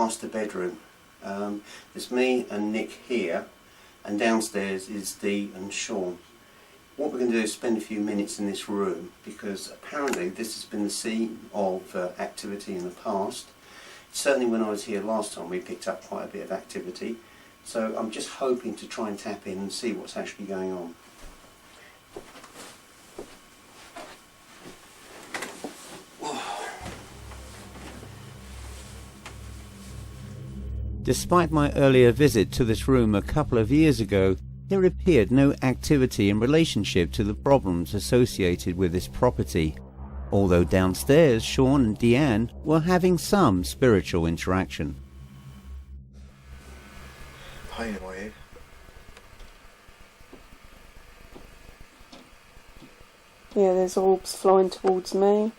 master bedroom. There's me and Nick here, and downstairs is Dee and Sean. What we're going to do is spend a few minutes in this room, because apparently this has been the scene of activity in the past. Certainly when I was here last time we picked up quite a bit of activity, so I'm just hoping to try and tap in and see what's actually going on. Despite my earlier visit to this room a couple of years ago, there appeared no activity in relationship to the problems associated with this property, although downstairs Sean and Deanne were having some spiritual interaction. Pain in my head. Yeah, there's orbs flying towards me.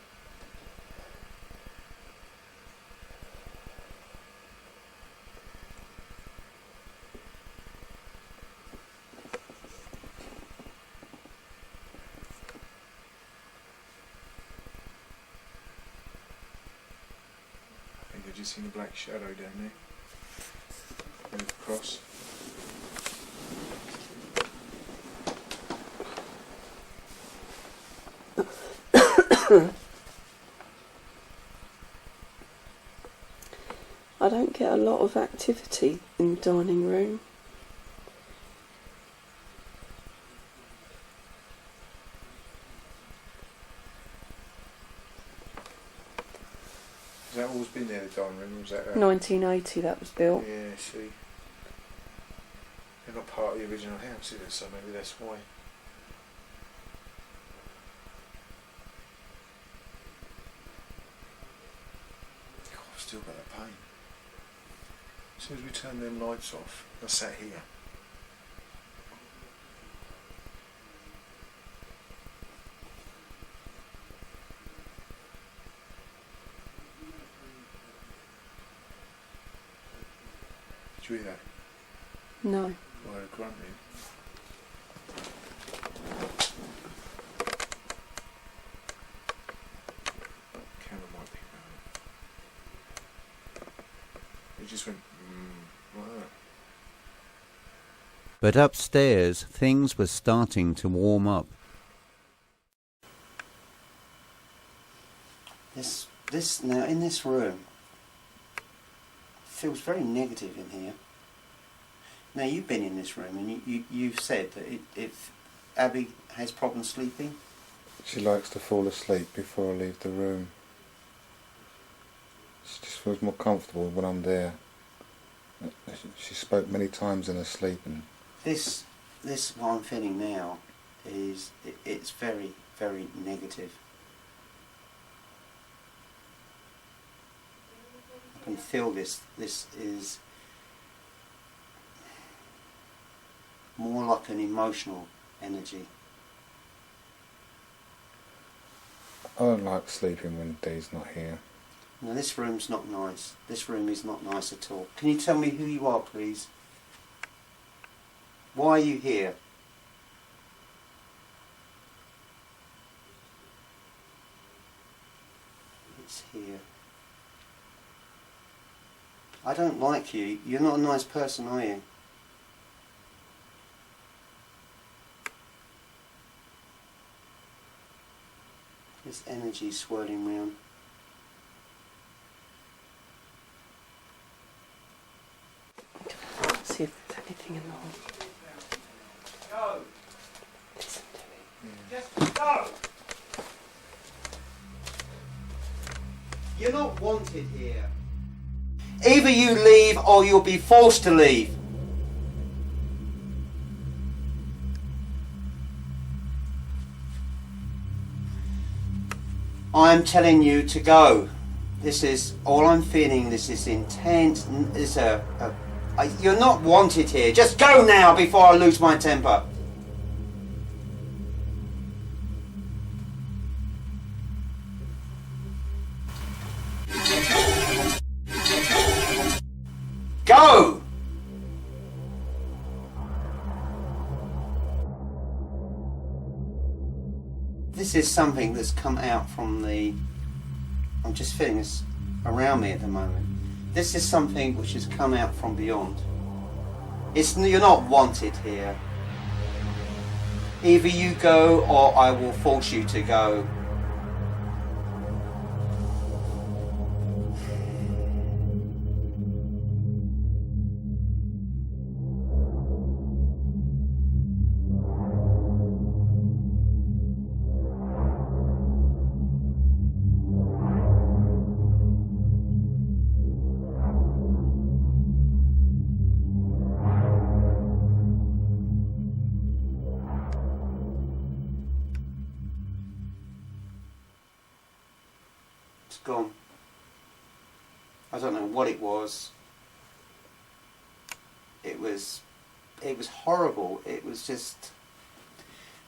I've just seen a black shadow down there. Move across. I don't get a lot of activity in the dining room. Has that always been there, the dining room? Or was that 1980 that was built. Yeah, see. They're not part of the original house, is it? So maybe that's why. God, I've still got that pain. As soon as we turn them lights off, I sat here. Did you hear that? No. I heard a grunting. Camera might pick that up. It just went like that. But upstairs things were starting to warm up. This now in this room feels very negative in here. Now you've been in this room and you've said that if Abby has problems sleeping. She likes to fall asleep before I leave the room. She just feels more comfortable when I'm there. She spoke many times in her sleep, and This what I'm feeling now is it's very, very negative. I can feel this. This is more like an emotional energy. I don't like sleeping when Dee's not here. No, this room's not nice. This room is not nice at all. Can you tell me who you are, please? Why are you here? It's here. I don't like you. You're not a nice person, are you? There's energy swirling round. Let's see if there's anything in the hall. Go! Listen to it. Just go! You're not wanted here. Either you leave or you'll be forced to leave. I'm telling you to go. This is all I'm feeling. This is intense. You're not wanted here. Just go now before I lose my temper. Go! This is something that's come out from the... I'm just feeling this around me at the moment. This is something which has come out from beyond. You're not wanted here. Either you go or I will force you to go. It's gone. I don't know what it was. It was horrible. It was just...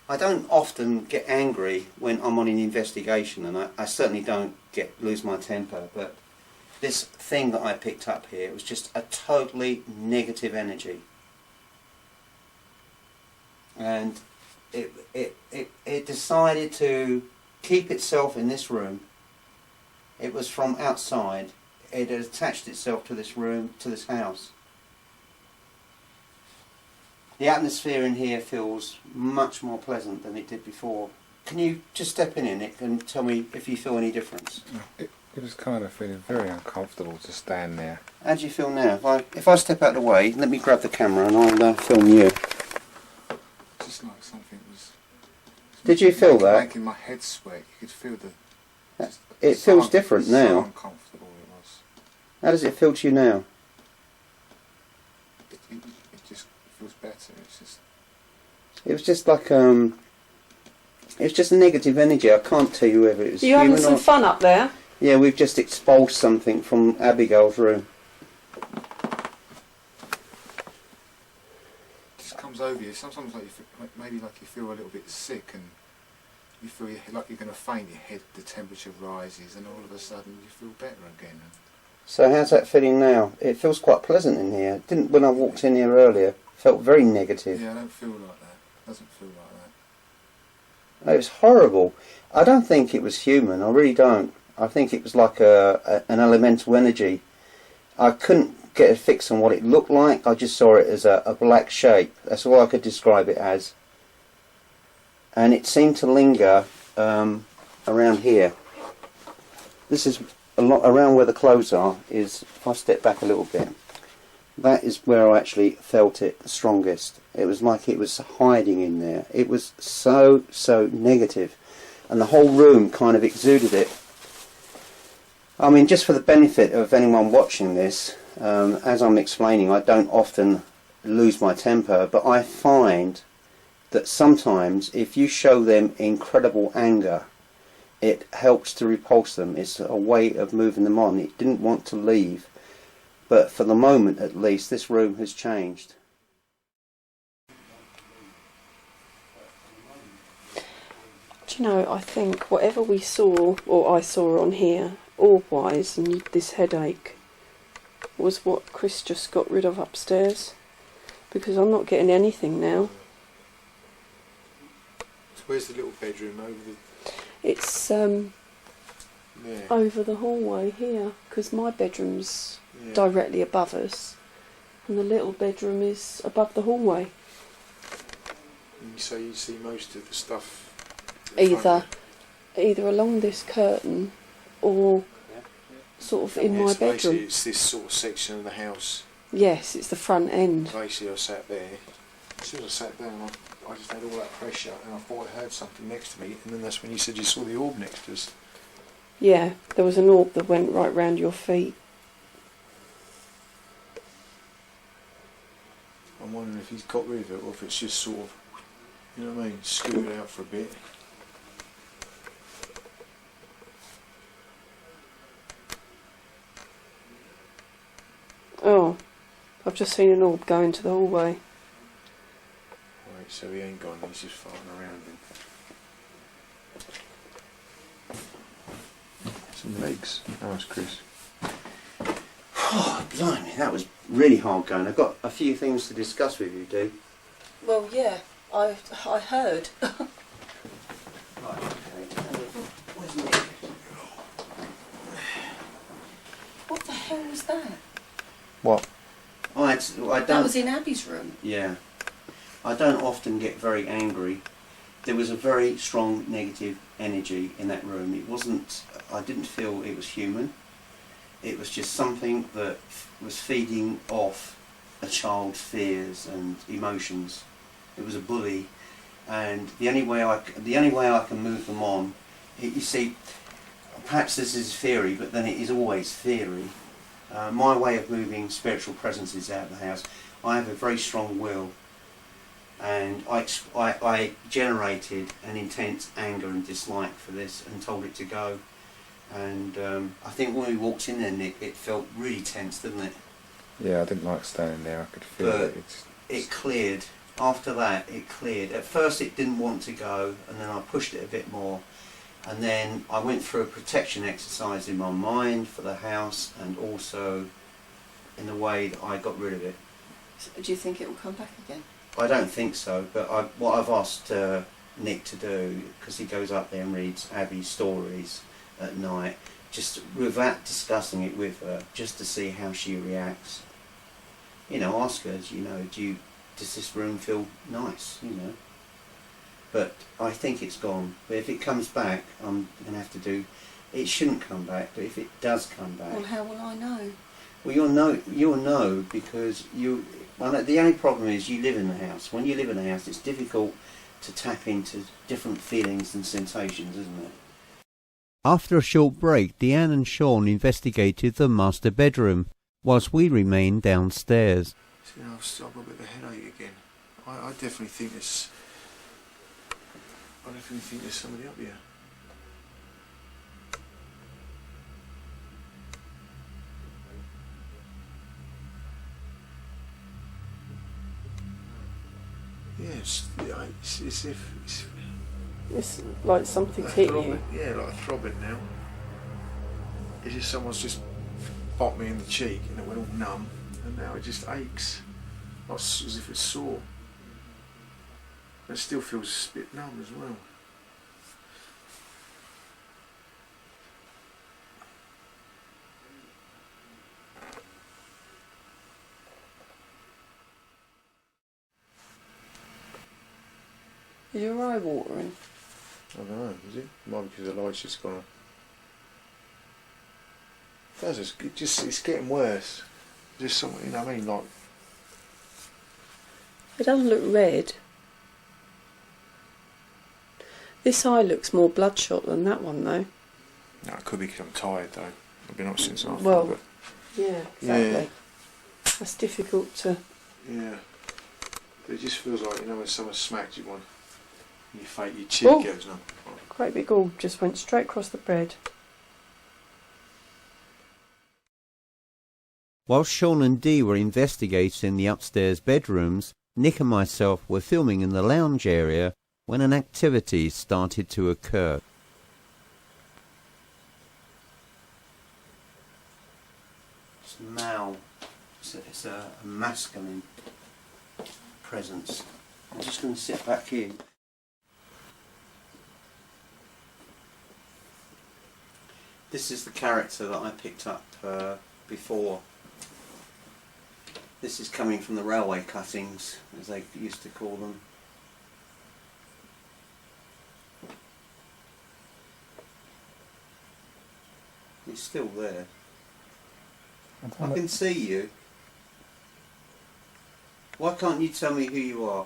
I don't often get angry when I'm on an investigation, and I certainly don't lose my temper, but this thing that I picked up here was just a totally negative energy. And it decided to keep itself in this room. It was from outside. It had attached itself to this room, to this house. The atmosphere in here feels much more pleasant than it did before. Can you just step in it and tell me if you feel any difference? It was kind of feeling very uncomfortable to stand there. How do you feel now? If I step out of the way, let me grab the camera and I'll film you. Just like something was... Did you feel that? Making my head sweat. You could feel the... It feels different now. So uncomfortable it was. How does it feel to you now? It just feels better. It was just like it's just a negative energy. I can't tell you whether it was You human having some fun up there? Yeah, we've just expulsed something from Abigail's room. It just comes over you. Sometimes like maybe like you feel a little bit sick and you feel like you're going to faint. Your head, the temperature rises, and all of a sudden you feel better again. So how's that feeling now? It feels quite pleasant in here. It didn't when I walked in here earlier. It felt very negative. Yeah, I don't feel like that. It doesn't feel like that. It was horrible. I don't think it was human. I really don't. I think it was like an elemental energy. I couldn't get a fix on what it looked like. I just saw it as a black shape. That's all I could describe it as. And it seemed to linger around here. This is a lot around where the clothes are. If I step back a little bit, that is where I actually felt it the strongest. It was like it was hiding in there. It was so negative, and the whole room kind of exuded it. I mean, just for the benefit of anyone watching this, as I'm explaining, I don't often lose my temper, but I find that sometimes if you show them incredible anger, it helps to repulse them. It's a way of moving them on. It didn't want to leave, but for the moment at least this room has changed. Do you know, I think whatever we saw, or I saw on here, orb-wise, and this headache, was what Chris just got rid of upstairs. Because I'm not getting anything now. So where's the little bedroom over the... It's Yeah. over the hallway here, because my bedroom's Yeah. directly above us, and the little bedroom is above the hallway. And so you see most of the stuff... Either along this curtain or sort of in my bedroom. Basically it's this sort of section of the house. Yes, it's the front end. Basically I sat there. As soon as I sat down I just had all that pressure and I thought I heard something next to me, and then that's when you said you saw the orb next to us. Yeah, there was an orb that went right round your feet. I'm wondering if he's got rid of it or if it's just sort of, you know what I mean, scooted out for a bit. Oh, I've just seen an orb go into the hallway. Right, so he ain't gone, he's just farting around him. Some legs. Nice, Chris. Oh, blimey, that was really hard going. I've got a few things to discuss with you, Dee. Well, yeah, I heard. Right, okay. Where's Nick? What the hell was that? What? I That don't. was in Abby's room. Yeah, I don't often get very angry. There was a very strong negative energy in that room. It wasn't. I didn't feel it was human. It was just something that was feeding off a child's fears and emotions. It was a bully, and the only way I can move them on. You see, perhaps this is theory, but then it is always theory. My way of moving spiritual presences out of the house, I have a very strong will, and I generated an intense anger and dislike for this and told it to go. And I think when we walked in there, Nick, it felt really tense, didn't it? Yeah, I didn't like standing there. I could feel But it. it cleared. After that, it cleared. At first it didn't want to go, and then I pushed it a bit more. And then I went through a protection exercise in my mind for the house, and also in the way that I got rid of it. So do you think it will come back again? I don't think so, but what I've asked Nick to do, because he goes up there and reads Abby's stories at night, just without discussing it with her, just to see how she reacts. You know, ask her, you know, does this room feel nice, you know? But I think it's gone. But if it comes back, I'm going to have to do... It shouldn't come back, but if it does come back... Well, how will I know? Well, you'll know because you... Well, the only problem is you live in the house. When you live in the house, it's difficult to tap into different feelings and sensations, isn't it? After a short break, Deanne and Sean investigated the master bedroom, whilst we remained downstairs. See, I've got a bit of a headache again. I definitely think there's... I definitely think there's somebody up here. Yes, it's as if It's like something's it's hit you. throbbing. Yeah, like a throbbing now. It's just someone's just popped me in the cheek and it went all numb, and now it just aches, like as if it's sore. It still feels a bit numb as well. Is your eye watering? I don't know, is it? Might be because the light's just gone on. It's getting worse. Just something, you know what I mean? Like, It doesn't look red. This eye looks more bloodshot than that one, though. no, it could be because I'm tired though. I've been up since half Well, five, yeah, exactly. That's difficult to... yeah. But it just feels like, you know, when someone smacked you one, your cheek Oh. goes numb. Great big orb just went straight across the bed. While Sean and Dee were investigating the upstairs bedrooms, Nick and myself were filming in the lounge area when an activity started to occur. It's Mal. It's a masculine presence. I'm just going to sit back in. This is the character that I picked up before. This is coming from the railway cuttings, as they used to call them. It's still there. I can see you. Why can't you tell me who you are?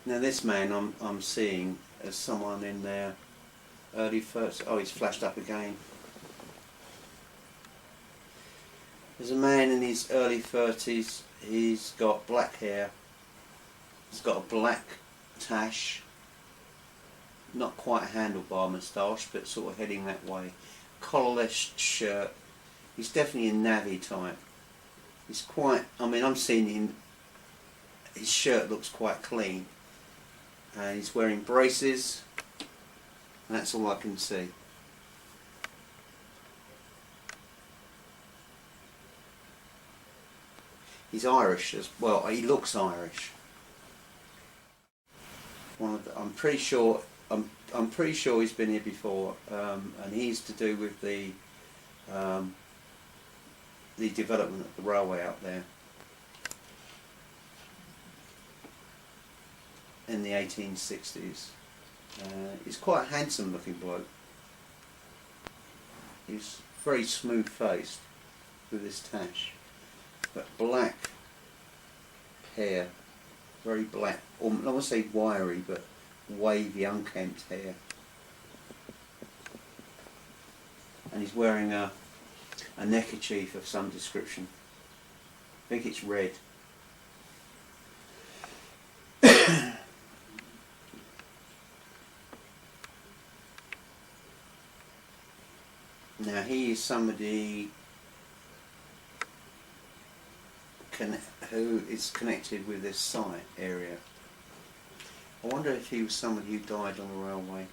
Now this man I'm seeing as someone in their early 30s. Oh, he's flashed up again. There's a man in his early 30s. He's got black hair. He's got a black tash. Not quite a handlebar moustache, but sort of heading that way. Collarless shirt. He's definitely a navvy type. He's quite, I mean, I'm seeing him, his shirt looks quite clean. And he's wearing braces. And that's all I can see. He's Irish as well. He looks Irish. I'm pretty sure he's been here before, and he's to do with the development of the railway out there in the 1860s. He's quite a handsome looking bloke. He's very smooth faced with his tash, but black hair, very black, or I won't say wiry, but wavy, unkempt hair. And he's wearing a neckerchief of some description. I think it's red. Now he is somebody who is connected with this site area. I wonder if he was somebody who died on the railway.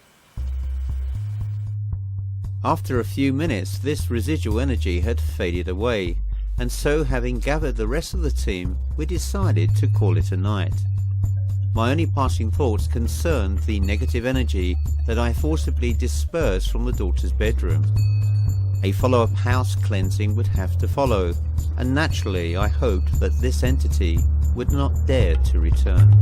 After a few minutes, this residual energy had faded away, and so having gathered the rest of the team, we decided to call it a night. My only passing thoughts concerned the negative energy that I forcibly dispersed from the daughter's bedroom. A follow-up house cleansing would have to follow, and naturally I hoped that this entity would not dare to return.